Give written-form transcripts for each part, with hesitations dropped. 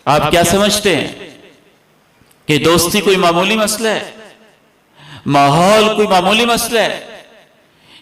آپ کیا سمجھتے ہیں کہ دوستی کوئی معمولی مسئلہ ہے؟ ماحول کوئی معمولی مسئلہ ہے؟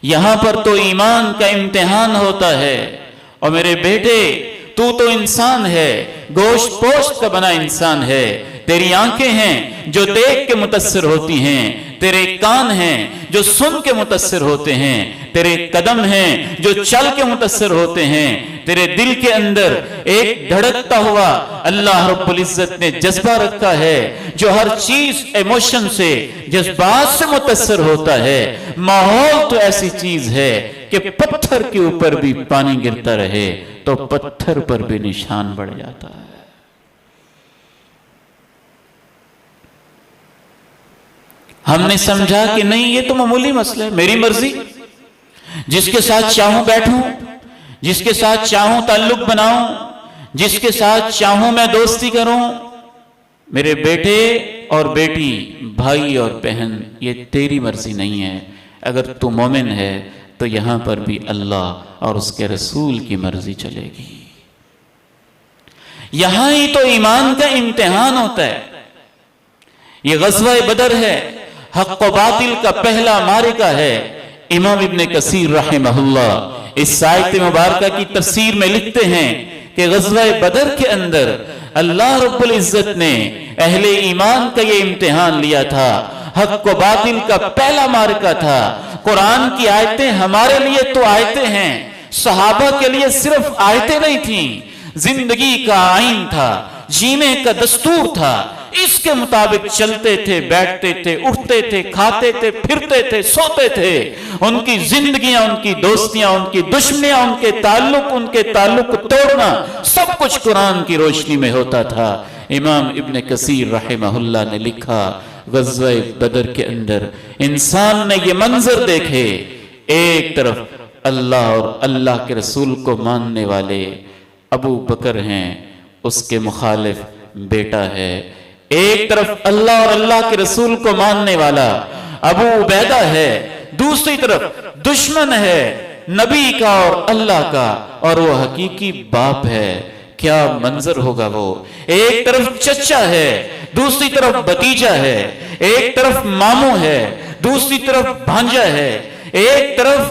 یہاں پر تو ایمان کا امتحان ہوتا ہے۔ اور میرے بیٹے، تو انسان ہے، گوشت پوشت کا بنا انسان ہے۔ تیری آنکھیں ہیں جو دیکھ کے متاثر ہوتی ہیں، تیرے کان ہیں جو سن کے متاثر ہوتے ہیں، تیرے قدم ہیں جو چل کے متاثر ہوتے ہیں، تیرے دل کے اندر ایک دھڑکتا ہوا اللہ رب العزت نے جذبہ رکھا ہے جو ہر چیز ایموشن سے، جذبات سے متاثر ہوتا ہے۔ ماحول تو ایسی چیز ہے کہ پتھر کے اوپر بھی پانی گرتا رہے تو پتھر پر بھی نشان بڑھ جاتا ہے۔ ہم نے سمجھا کہ نہیں، یہ تو معمولی مسئلہ ہے، میری مرضی، جس کے ساتھ چاہوں بیٹھوں، جس کے ساتھ چاہوں تعلق بناؤں، جس کے ساتھ چاہوں میں دوستی کروں۔ میرے بیٹے اور بیٹی، بھائی اور بہن، یہ تیری مرضی نہیں ہے۔ اگر تو مومن ہے تو یہاں پر بھی اللہ اور اس کے رسول کی مرضی چلے گی۔ یہاں ہی تو ایمان کا امتحان ہوتا ہے۔ یہ غزوہ بدر ہے، حق و باطل کا پہلا معرکہ ہے۔ امام ابن کثیر رحمہ اللہ اس آیت مبارکہ کی تفسیر میں لکھتے ہیں کہ غزوہ بدر کے اندر اللہ رب العزت نے اہل ایمان کا یہ امتحان لیا تھا۔ حق و باطل کا پہلا معرکہ تھا۔ قرآن کی آیتیں ہمارے لیے تو آیتیں ہیں، صحابہ کے لیے صرف آیتیں نہیں تھیں، زندگی کا آئین تھا، جینے کا دستور تھا۔ اس کے مطابق چلتے تھے، بیٹھتے تھے، اٹھتے تھے، کھاتے تھے، پھرتے تھے، سوتے تھے۔ ان کی زندگیاں، ان کی دوستیاں، ان کی دشمنیاں، ان کے تعلق توڑنا، سب کچھ قرآن کی روشنی میں ہوتا تھا۔ امام ابن کثیر رحمہ اللہ نے لکھا، غزوہ بدر کے اندر انسان نے یہ منظر دیکھے، ایک طرف اللہ اور اللہ کے رسول کو ماننے والے ابو بکر ہیں، اس کے مخالف بیٹا ہے۔ ایک طرف اللہ اور اللہ کے رسول کو ماننے والا ابو عبیدہ ہے، دوسری طرف دشمن ہے نبی کا اور اللہ کا، اور وہ حقیقی باپ ہے۔ کیا منظر ہوگا وہ! ایک طرف چچا ہے، دوسری طرف بھتیجا ہے، ایک طرف ماموں ہے، دوسری طرف بھانجا ہے، ایک طرف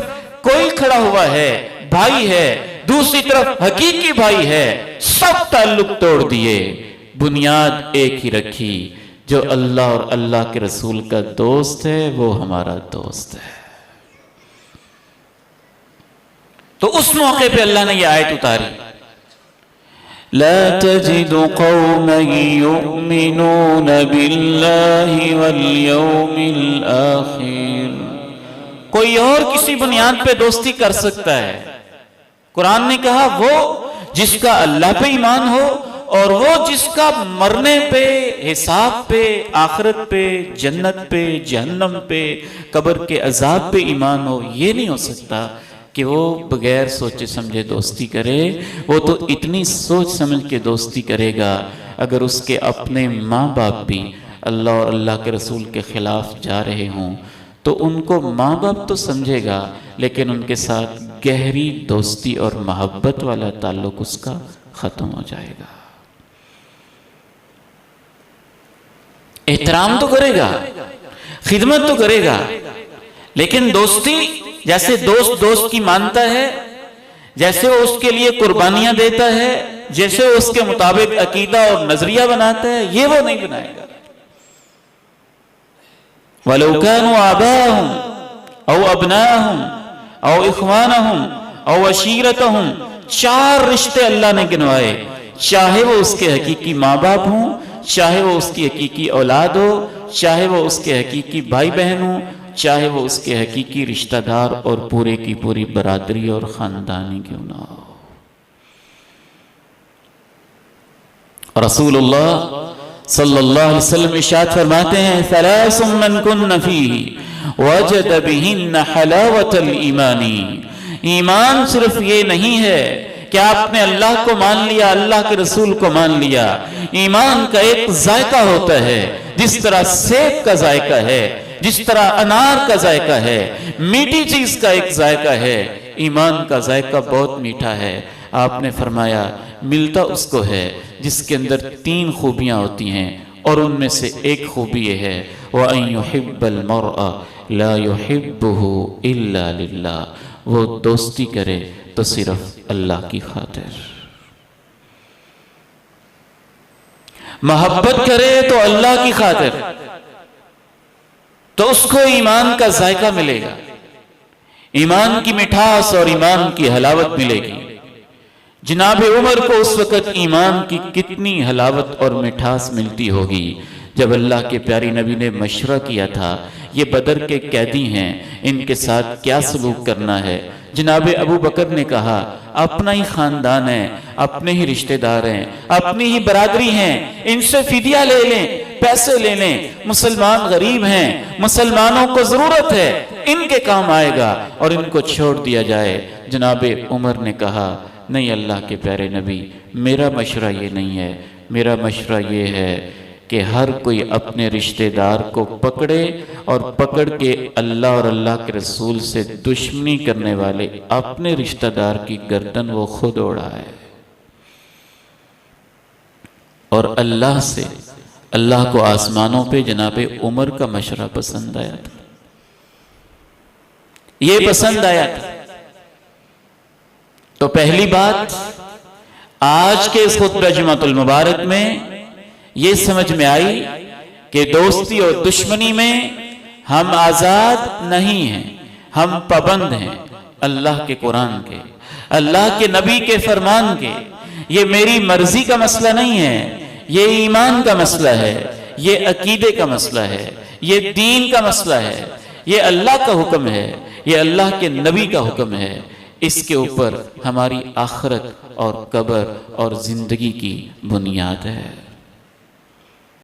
کوئی کھڑا ہوا ہے، بھائی ہے، دوسری طرف حقیقی بھائی ہے۔ سب تعلق توڑ دیے، بنیاد ایک ہی رکھی، جو اللہ اور اللہ کے رسول کا دوست ہے وہ ہمارا دوست ہے۔ تو اس موقع پہ اللہ نے یہ آیت اتاری، لا تجد قوما يؤمنون بالله واليوم الآخر۔ کوئی اور کسی بنیاد پہ دوستی کر سکتا ہے؟ قرآن نے کہا وہ جس کا اللہ پہ ایمان ہو، اور وہ جس کا مرنے پہ، حساب پہ، آخرت پہ، جنت پہ، جہنم پہ، قبر کے عذاب پہ ایمان ہو۔ یہ نہیں ہو سکتا کہ وہ بغیر سوچے سمجھے دوستی کرے۔ وہ تو اتنی سوچ سمجھ کے دوستی کرے گا اگر اس کے اپنے ماں باپ بھی اللہ اور اللہ کے رسول کے خلاف جا رہے ہوں تو ان کو ماں باپ تو سمجھے گا، لیکن ان کے ساتھ گہری دوستی اور محبت والا تعلق اس کا ختم ہو جائے گا۔ احترام تو کرے گا، خدمت تو کرے گا، لیکن دوستی جیسے دوست کی مانتا ہے، جیسے وہ اس کے لیے قربانیاں دیتا ہے، جیسے وہ اس کے مطابق عقیدہ اور نظریہ بناتا ہے، یہ وہ نہیں بنائے گا۔ وَلَوْ كَانُوا آبَاءَهُمْ أَوْ أَبْنَاءَهُمْ أَوْ إِخْوَانَهُمْ أَوْ عَشِيرَتَهُمْ، 4 رشتے اللہ نے گنوائے، چاہے وہ اس کے حقیقی ماں باپ ہوں، چاہے وہ اس کی حقیقی اولاد ہو، چاہے وہ اس کے حقیقی بھائی بہن ہوں، چاہے وہ اس کے حقیقی رشتہ دار اور پورے کی پوری برادری اور خاندانی کیوں نہ ہو۔ رسول اللہ صلی اللہ علیہ وسلم ارشاد فرماتے ہیں، ثلاث من کن فیہ وجد بہن حلاوۃ الایمان۔ ایمان صرف یہ نہیں ہے کہ آپ نے اللہ کو مان لیا، اللہ کے رسول کو مان لیا۔ ایمان کا ایک ذائقہ ہوتا ہے، جس طرح سیب کا ذائقہ ہے، جس طرح انار کا ذائقہ ہے، میٹھی چیز کا ایک ذائقہ ہے۔ ایمان کا ذائقہ بہت میٹھا ہے۔ آپ نے فرمایا ملتا اس کو ہے جس کے اندر 3 خوبیاں ہوتی ہیں، اور ان میں سے ایک خوبی یہ ہے وَأَن يُحِبَّ الْمَرْءَ لَا يُحِبُّهُ إِلَّا لِلَّهِ، وہ دوستی کرے تو صرف اللہ کی خاطر، محبت کرے تو اللہ کی خاطر، تو اس کو ایمان کا ذائقہ ملے گا، ایمان کی مٹھاس اور ایمان کی حلاوت ملے گی۔ جناب عمر کو اس وقت ایمان کی کتنی حلاوت اور مٹھاس ملتی ہوگی جب اللہ کے پیارے نبی نے مشورہ کیا تھا یہ بدر کے قیدی ہیں، ان کے ساتھ کیا سلوک کرنا ہے۔ جناب ابو بکر نے کہا اپنا ہی خاندان ہے، اپنے ہی رشتہ دار ہیں، اپنی ہی برادری ہیں، ان سے فدیہ لے لیں، پیسے لے لیں، مسلمان غریب ہیں، مسلمانوں کو ضرورت ہے، ان کے کام آئے گا، اور ان کو چھوڑ دیا جائے۔ جناب عمر نے کہا نہیں اللہ کے پیارے نبی، میرا مشورہ یہ نہیں ہے، میرا مشورہ یہ ہے کہ ہر کوئی اپنے رشتہ دار کو پکڑے، اور پکڑ کے اللہ اور اللہ کے رسول سے دشمنی کرنے والے اپنے رشتہ دار کی گردن وہ خود اڑائے۔ اور اللہ سے، اللہ کو آسمانوں پہ جناب عمر کا مشورہ پسند آیا تھا، یہ پسند آیا تھا۔ تو پہلی بات آج کے اس خطبہ جمعۃ المبارک میں یہ سمجھ میں آئی کہ دوستی اور دشمنی میں ہم آزاد نہیں ہیں، ہم پابند ہیں اللہ کے قرآن کے، اللہ کے نبی کے فرمان کے۔ یہ میری مرضی کا مسئلہ نہیں ہے، یہ ایمان کا مسئلہ ہے، یہ عقیدے کا مسئلہ ہے، یہ دین کا مسئلہ ہے، یہ اللہ کا حکم ہے، یہ اللہ کے نبی کا حکم ہے۔ اس کے اوپر ہماری آخرت اور قبر اور زندگی کی بنیاد ہے۔